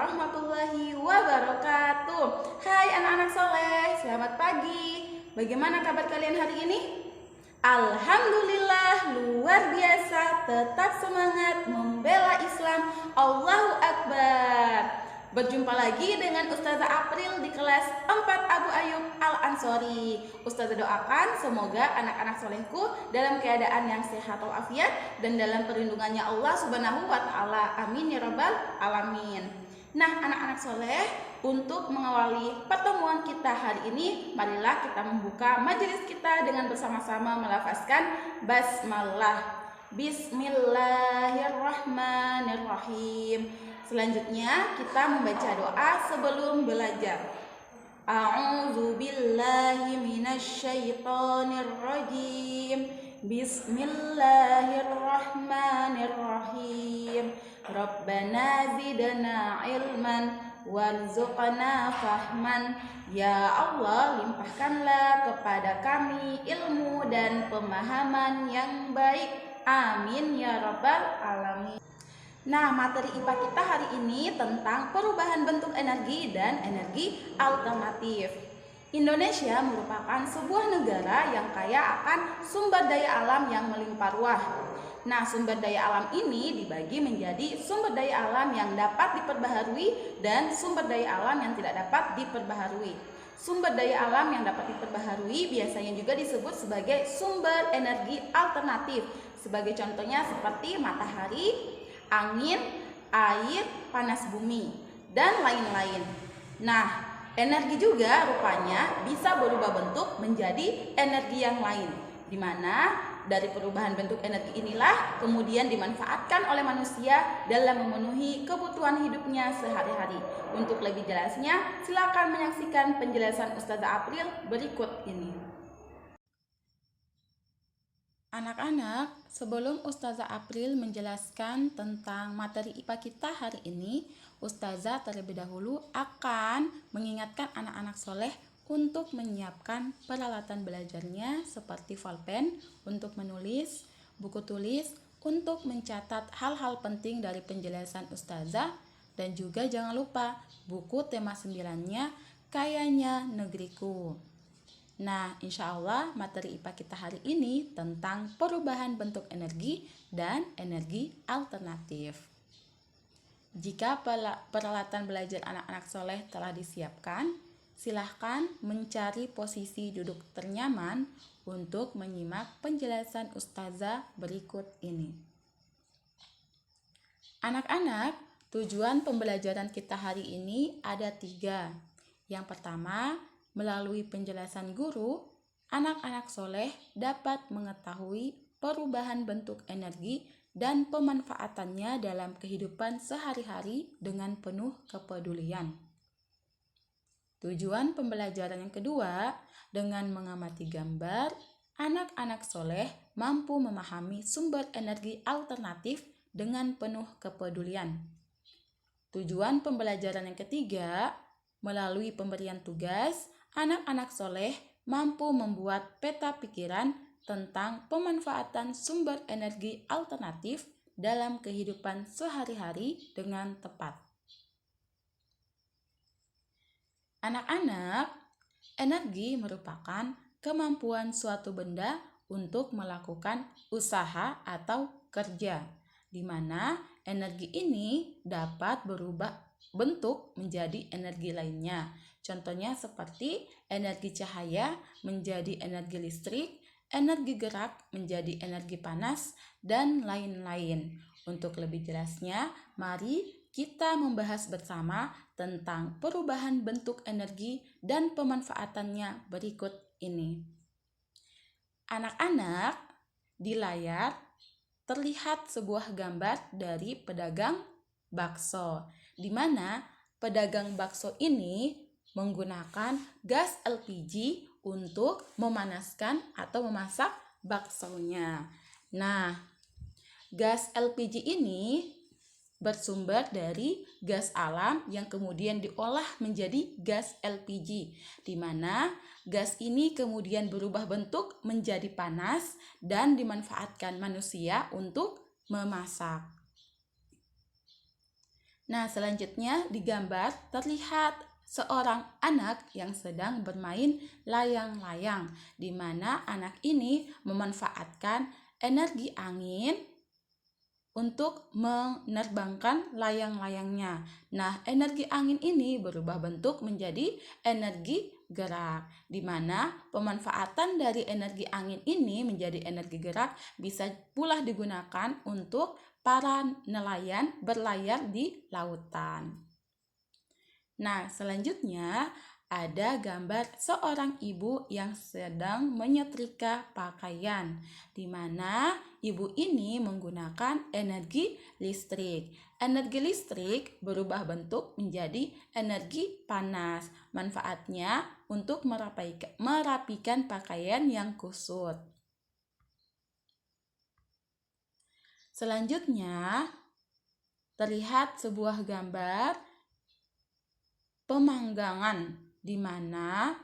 warahmatullahi wabarakatuh. Hai anak-anak soleh, selamat pagi. Bagaimana kabar kalian hari ini? Alhamdulillah, luar biasa. Tetap semangat membela Islam. Allahu Akbar. Berjumpa lagi dengan Ustazah April di kelas 4 Abu Ayyub Al-Ansori. Ustazah doakan semoga anak-anak solehku dalam keadaan yang sehat walafiat dan dalam perlindungannya Allah Subhanahu wa Ta'ala. Amin ya Rabbal Alamin. Nah, anak-anak soleh, untuk mengawali pertemuan kita hari ini, marilah kita membuka majelis kita dengan bersama-sama melafazkan basmalah. Bismillahirrahmanirrahim. Selanjutnya kita membaca doa sebelum belajar. A'udzu billahi minasyaitonir rajim. Bismillahirrahmanirrahim. Rabbana zidna ilman warzuqna fahman. Ya Allah, limpahkanlah kepada kami ilmu dan pemahaman yang baik. Amin ya Rabbal Alamin. Nah, materi IPA kita hari ini tentang perubahan bentuk energi dan energi alternatif. Indonesia merupakan sebuah negara yang kaya akan sumber daya alam yang melimpah ruah. Nah, sumber daya alam ini dibagi menjadi sumber daya alam yang dapat diperbaharui dan sumber daya alam yang tidak dapat diperbaharui. Sumber daya alam yang dapat diperbaharui biasanya juga disebut sebagai sumber energi alternatif. Sebagai contohnya seperti matahari, angin, air, panas bumi, dan lain-lain. Nah, energi juga rupanya bisa berubah bentuk menjadi energi yang lain, di mana dari perubahan bentuk energi inilah kemudian dimanfaatkan oleh manusia dalam memenuhi kebutuhan hidupnya sehari-hari. Untuk lebih jelasnya, silakan menyaksikan penjelasan Ustazah April berikut ini. Anak-anak, sebelum Ustazah April menjelaskan tentang materi IPA kita hari ini, Ustazah terlebih dahulu akan mengingatkan anak-anak soleh untuk menyiapkan peralatan belajarnya seperti pulpen untuk menulis, buku tulis untuk mencatat hal-hal penting dari penjelasan Ustazah, dan juga jangan lupa buku tema 9-nya Kayanya Negeriku. Nah, insya Allah materi IPA kita hari ini tentang perubahan bentuk energi dan energi alternatif. Jika peralatan belajar anak-anak soleh telah disiapkan, silahkan mencari posisi duduk ternyaman untuk menyimak penjelasan Ustazah berikut ini. Anak-anak, tujuan pembelajaran kita hari ini ada 3. Yang pertama, melalui penjelasan guru, anak-anak soleh dapat mengetahui perubahan bentuk energi dan pemanfaatannya dalam kehidupan sehari-hari dengan penuh kepedulian. Tujuan pembelajaran yang kedua, dengan mengamati gambar, anak-anak soleh mampu memahami sumber energi alternatif dengan penuh kepedulian. Tujuan pembelajaran yang ketiga, melalui pemberian tugas, anak-anak soleh mampu membuat peta pikiran tentang pemanfaatan sumber energi alternatif dalam kehidupan sehari-hari dengan tepat. Anak-anak, energi merupakan kemampuan suatu benda untuk melakukan usaha atau kerja, di mana energi ini dapat berubah bentuk menjadi energi lainnya. Contohnya seperti energi cahaya menjadi energi listrik, energi gerak menjadi energi panas, dan lain-lain. Untuk lebih jelasnya, mari kita membahas bersama tentang perubahan bentuk energi dan pemanfaatannya berikut ini. Anak-anak, di layar terlihat sebuah gambar dari pedagang bakso, di mana pedagang bakso ini menggunakan gas LPG untuk memanaskan atau memasak baksonya. Nah, gas LPG ini bersumber dari gas alam yang kemudian diolah menjadi gas LPG, di mana gas ini kemudian berubah bentuk menjadi panas dan dimanfaatkan manusia untuk memasak. Nah, selanjutnya di gambar terlihat seorang anak yang sedang bermain layang-layang, di mana anak ini memanfaatkan energi angin untuk menerbangkan layang-layangnya. Nah, energi angin ini berubah bentuk menjadi energi gerak, di mana pemanfaatan dari energi angin ini menjadi energi gerak bisa pula digunakan untuk para nelayan berlayar di lautan. Nah, selanjutnya ada gambar seorang ibu yang sedang menyetrika pakaian, di mana ibu ini menggunakan energi listrik. Energi listrik berubah bentuk menjadi energi panas. Manfaatnya untuk merapikan pakaian yang kusut. Selanjutnya, terlihat sebuah gambar pemanggangan, di mana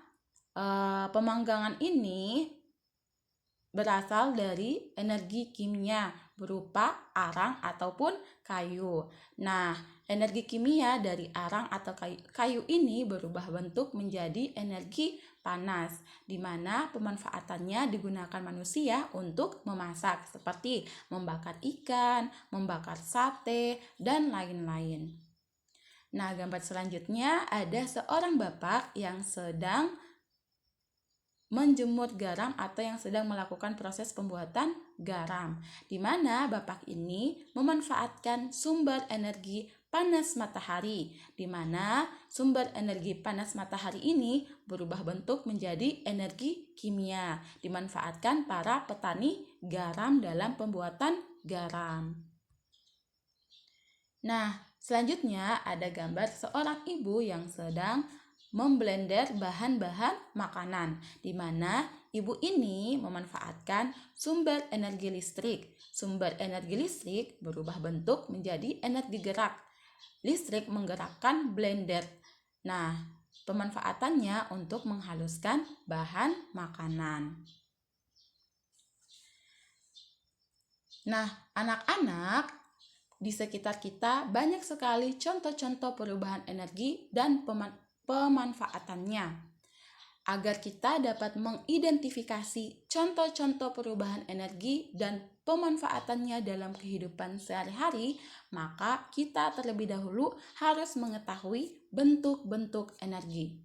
pemanggangan ini berasal dari energi kimia berupa arang ataupun kayu. Nah, energi kimia dari arang atau kayu ini berubah bentuk menjadi energi panas, di mana pemanfaatannya digunakan manusia untuk memasak seperti membakar ikan, membakar sate, dan lain-lain. Nah, gambar selanjutnya ada seorang bapak yang sedang menjemur garam atau yang sedang melakukan proses pembuatan garam, di mana bapak ini memanfaatkan sumber energi panas matahari, di mana sumber energi panas matahari ini berubah bentuk menjadi energi kimia, dimanfaatkan para petani garam dalam pembuatan garam. Nah, selanjutnya ada gambar seorang ibu yang sedang memblender bahan-bahan makanan, di mana ibu ini memanfaatkan sumber energi listrik. Sumber energi listrik berubah bentuk menjadi energi gerak. Listrik menggerakkan blender. Nah, pemanfaatannya untuk menghaluskan bahan makanan. Nah, anak-anak, di sekitar kita banyak sekali contoh-contoh perubahan energi dan pemanfaatannya. Agar kita dapat mengidentifikasi contoh-contoh perubahan energi dan pemanfaatannya dalam kehidupan sehari-hari, maka kita terlebih dahulu harus mengetahui bentuk-bentuk energi.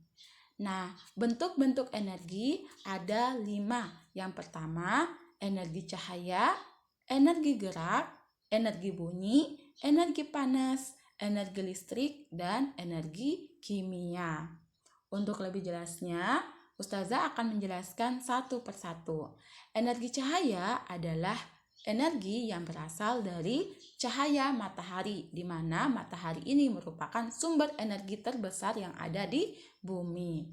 Nah, bentuk-bentuk energi ada 5. Yang pertama, energi cahaya, energi gerak, energi bunyi, energi panas, energi listrik, dan energi kimia. Untuk lebih jelasnya, Ustazah akan menjelaskan satu persatu. Energi cahaya adalah energi yang berasal dari cahaya matahari, di mana matahari ini merupakan sumber energi terbesar yang ada di bumi.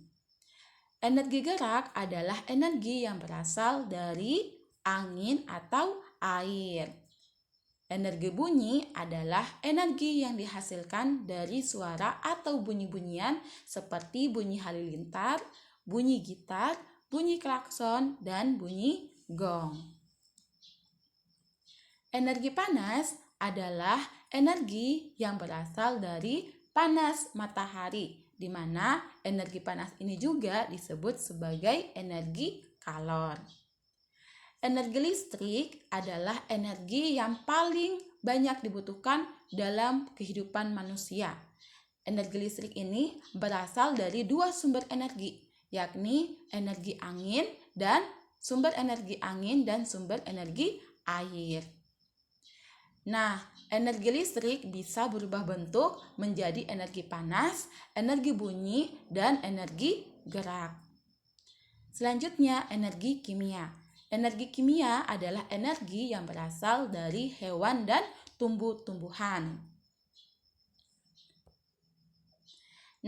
Energi gerak adalah energi yang berasal dari angin atau air. Energi bunyi adalah energi yang dihasilkan dari suara atau bunyi-bunyian seperti bunyi halilintar, bunyi gitar, bunyi klakson, dan bunyi gong. Energi panas adalah energi yang berasal dari panas matahari, di mana energi panas ini juga disebut sebagai energi kalor. Energi listrik adalah energi yang paling banyak dibutuhkan dalam kehidupan manusia. Energi listrik ini berasal dari 2 sumber energi, yakni energi angin dan sumber energi air. Nah, energi listrik bisa berubah bentuk menjadi energi panas, energi bunyi, dan energi gerak. Selanjutnya, energi kimia. Energi kimia adalah energi yang berasal dari hewan dan tumbuh-tumbuhan.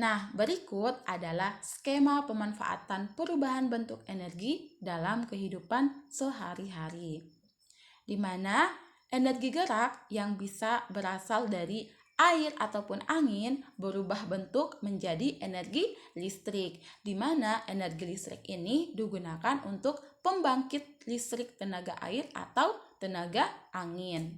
Nah, berikut adalah skema pemanfaatan perubahan bentuk energi dalam kehidupan sehari-hari, di mana energi gerak yang bisa berasal dari air ataupun angin berubah bentuk menjadi energi listrik, di mana energi listrik ini digunakan untuk pembangkit listrik tenaga air atau tenaga angin.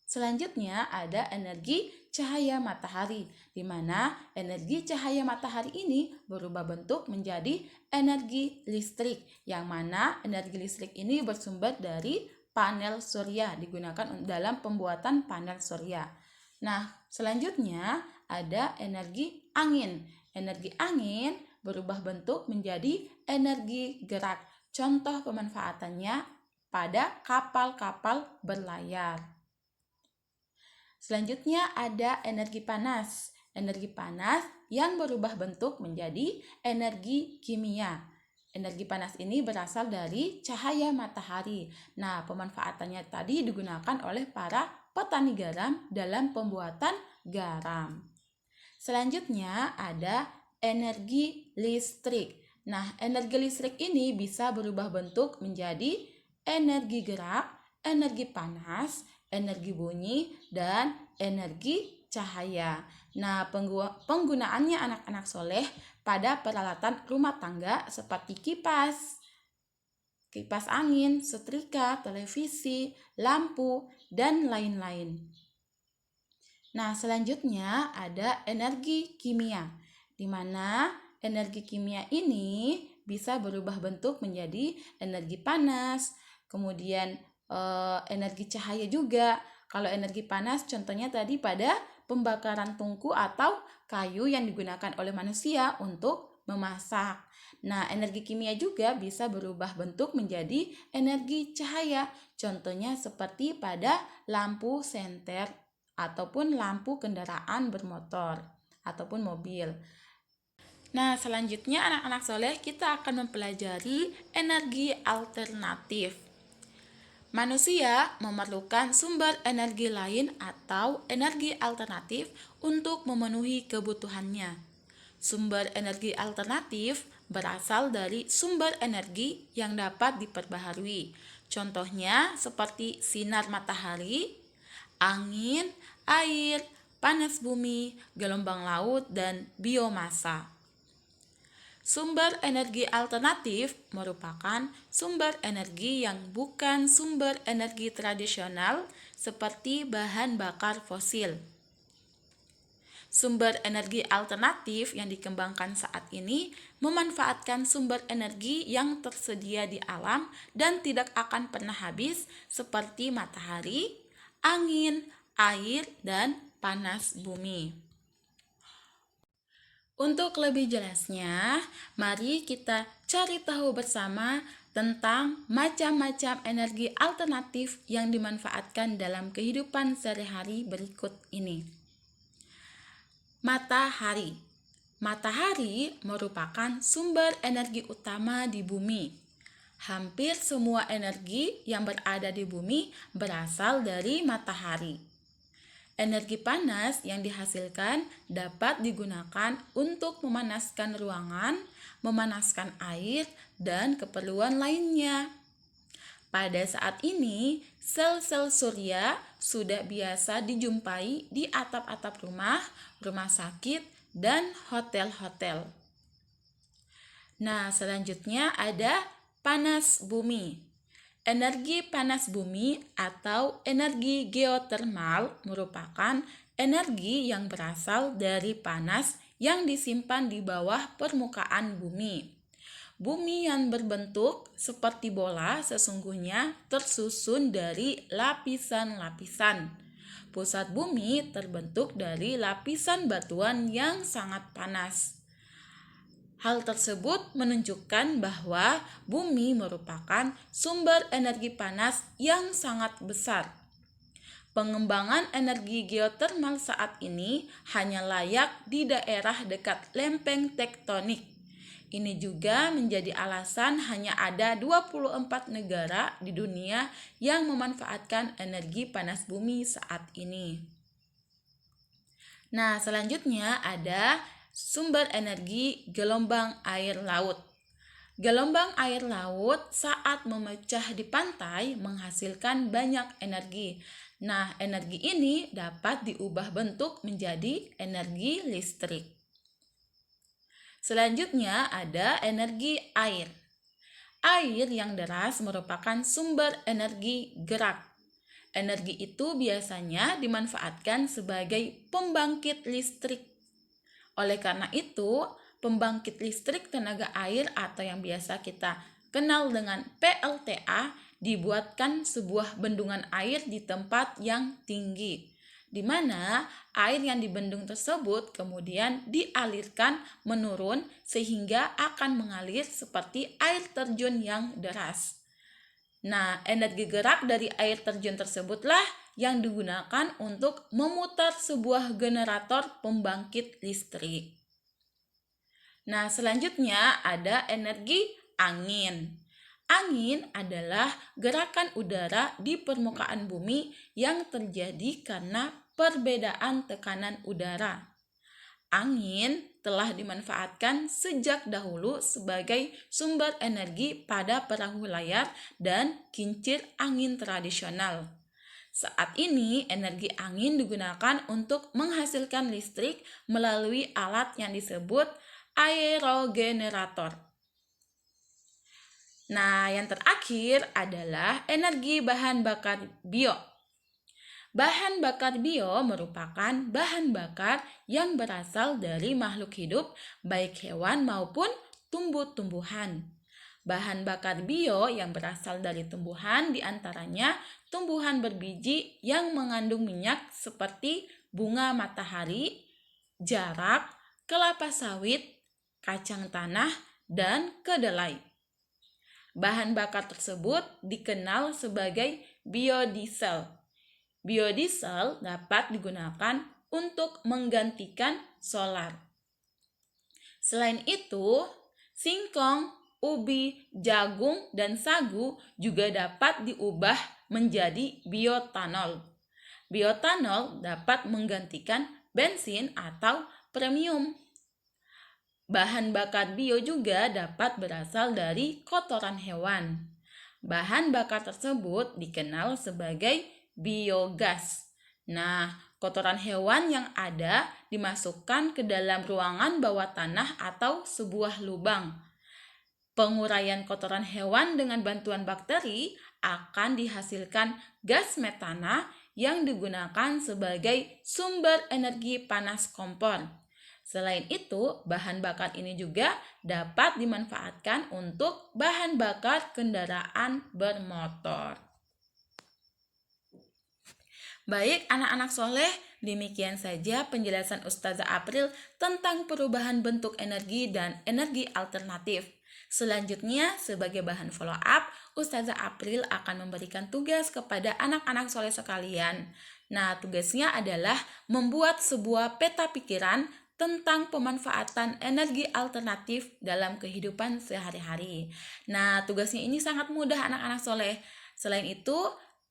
Selanjutnya ada energi cahaya matahari, di mana energi cahaya matahari ini berubah bentuk menjadi energi listrik, yang mana energi listrik ini bersumber dari panel surya, digunakan dalam pembuatan panel surya. Nah, selanjutnya ada energi angin. Energi angin berubah bentuk menjadi energi gerak. Contoh pemanfaatannya pada kapal-kapal berlayar. Selanjutnya ada energi panas. Energi panas yang berubah bentuk menjadi energi kimia. Energi panas ini berasal dari cahaya matahari. Nah, pemanfaatannya tadi digunakan oleh para petani garam dalam pembuatan garam. Selanjutnya ada energi listrik. Nah, energi listrik ini bisa berubah bentuk menjadi energi gerak, energi panas, energi bunyi, dan energi cahaya. Nah, penggunaannya anak-anak soleh pada peralatan rumah tangga seperti kipas angin, setrika, televisi, lampu, dan lain-lain. Nah, selanjutnya ada energi kimia, di mana energi kimia ini bisa berubah bentuk menjadi energi panas, kemudian energi cahaya juga. Kalau energi panas contohnya tadi pada pembakaran tungku atau kayu yang digunakan oleh manusia untuk memasak. Nah, energi kimia juga bisa berubah bentuk menjadi energi cahaya. Contohnya seperti pada lampu senter ataupun lampu kendaraan bermotor ataupun mobil. Nah, selanjutnya anak-anak soleh kita akan mempelajari energi alternatif. Manusia memerlukan sumber energi lain atau energi alternatif untuk memenuhi kebutuhannya. Sumber energi alternatif berasal dari sumber energi yang dapat diperbaharui. Contohnya seperti sinar matahari, angin, air, panas bumi, gelombang laut, dan biomasa. Sumber energi alternatif merupakan sumber energi yang bukan sumber energi tradisional seperti bahan bakar fosil. Sumber energi alternatif yang dikembangkan saat ini memanfaatkan sumber energi yang tersedia di alam dan tidak akan pernah habis seperti matahari, angin, air, dan panas bumi. Untuk lebih jelasnya, mari kita cari tahu bersama tentang macam-macam energi alternatif yang dimanfaatkan dalam kehidupan sehari-hari berikut ini. Matahari. Matahari merupakan sumber energi utama di bumi. Hampir semua energi yang berada di bumi berasal dari matahari. Energi panas yang dihasilkan dapat digunakan untuk memanaskan ruangan, memanaskan air, dan keperluan lainnya. Pada saat ini, sel-sel surya sudah biasa dijumpai di atap-atap rumah, rumah sakit, dan hotel-hotel. Nah, selanjutnya ada panas bumi. Energi panas bumi atau energi geotermal merupakan energi yang berasal dari panas yang disimpan di bawah permukaan bumi. Bumi yang berbentuk seperti bola sesungguhnya tersusun dari lapisan-lapisan. Pusat bumi terbentuk dari lapisan batuan yang sangat panas. Hal tersebut menunjukkan bahwa bumi merupakan sumber energi panas yang sangat besar. Pengembangan energi geotermal saat ini hanya layak di daerah dekat lempeng tektonik. Ini juga menjadi alasan hanya ada 24 negara di dunia yang memanfaatkan energi panas bumi saat ini. Nah, selanjutnya ada sumber energi gelombang air laut. Gelombang air laut saat memecah di pantai menghasilkan banyak energi. Nah, energi ini dapat diubah bentuk menjadi energi listrik. Selanjutnya ada energi air. Air yang deras merupakan sumber energi gerak. Energi itu biasanya dimanfaatkan sebagai pembangkit listrik. Oleh karena itu, pembangkit listrik tenaga air atau yang biasa kita kenal dengan PLTA dibuatkan sebuah bendungan air di tempat yang tinggi, di mana air yang dibendung tersebut kemudian dialirkan menurun sehingga akan mengalir seperti air terjun yang deras. Nah, energi gerak dari air terjun tersebutlah yang digunakan untuk memutar sebuah generator pembangkit listrik. Nah, selanjutnya ada energi angin. Angin adalah gerakan udara di permukaan bumi yang terjadi karena perbedaan tekanan udara. Angin telah dimanfaatkan sejak dahulu sebagai sumber energi pada perahu layar dan kincir angin tradisional. Saat ini, energi angin digunakan untuk menghasilkan listrik melalui alat yang disebut aerogenerator. Nah, yang terakhir adalah energi bahan bakar bio. Bahan bakar bio merupakan bahan bakar yang berasal dari makhluk hidup, baik hewan maupun tumbuh-tumbuhan. Bahan bakar bio yang berasal dari tumbuhan diantaranya tumbuhan berbiji yang mengandung minyak seperti bunga matahari, jarak, kelapa sawit, kacang tanah, dan kedelai. Bahan bakar tersebut dikenal sebagai biodiesel. Biodiesel dapat digunakan untuk menggantikan solar. Selain itu, singkong, ubi, jagung, dan sagu juga dapat diubah menjadi bioetanol. Bioetanol dapat menggantikan bensin atau premium. Bahan bakar bio juga dapat berasal dari kotoran hewan. Bahan bakar tersebut dikenal sebagai biogas. Nah, kotoran hewan yang ada dimasukkan ke dalam ruangan bawah tanah atau sebuah lubang. Penguraian kotoran hewan dengan bantuan bakteri akan dihasilkan gas metana yang digunakan sebagai sumber energi panas kompor. Selain itu, bahan bakar ini juga dapat dimanfaatkan untuk bahan bakar kendaraan bermotor. Baik anak-anak soleh, demikian saja penjelasan Ustazah April tentang perubahan bentuk energi dan energi alternatif. Selanjutnya, sebagai bahan follow up, Ustazah April akan memberikan tugas kepada anak-anak soleh sekalian. Nah, tugasnya adalah membuat sebuah peta pikiran tentang pemanfaatan energi alternatif dalam kehidupan sehari-hari. Nah, tugasnya ini sangat mudah anak-anak soleh. Selain itu,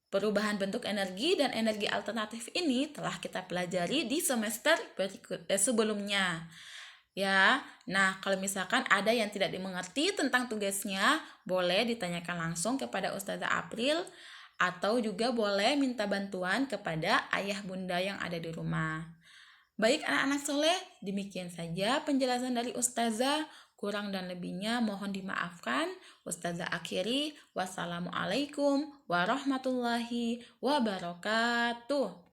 perubahan bentuk energi dan energi alternatif ini telah kita pelajari di semester sebelumnya. Ya, nah kalau misalkan ada yang tidak dimengerti tentang tugasnya, boleh ditanyakan langsung kepada Ustazah April atau juga boleh minta bantuan kepada ayah bunda yang ada di rumah. Baik anak-anak soleh, demikian saja penjelasan dari Ustazah. Kurang dan lebihnya mohon dimaafkan. Ustazah akhiri. Wassalamualaikum warahmatullahi wabarakatuh.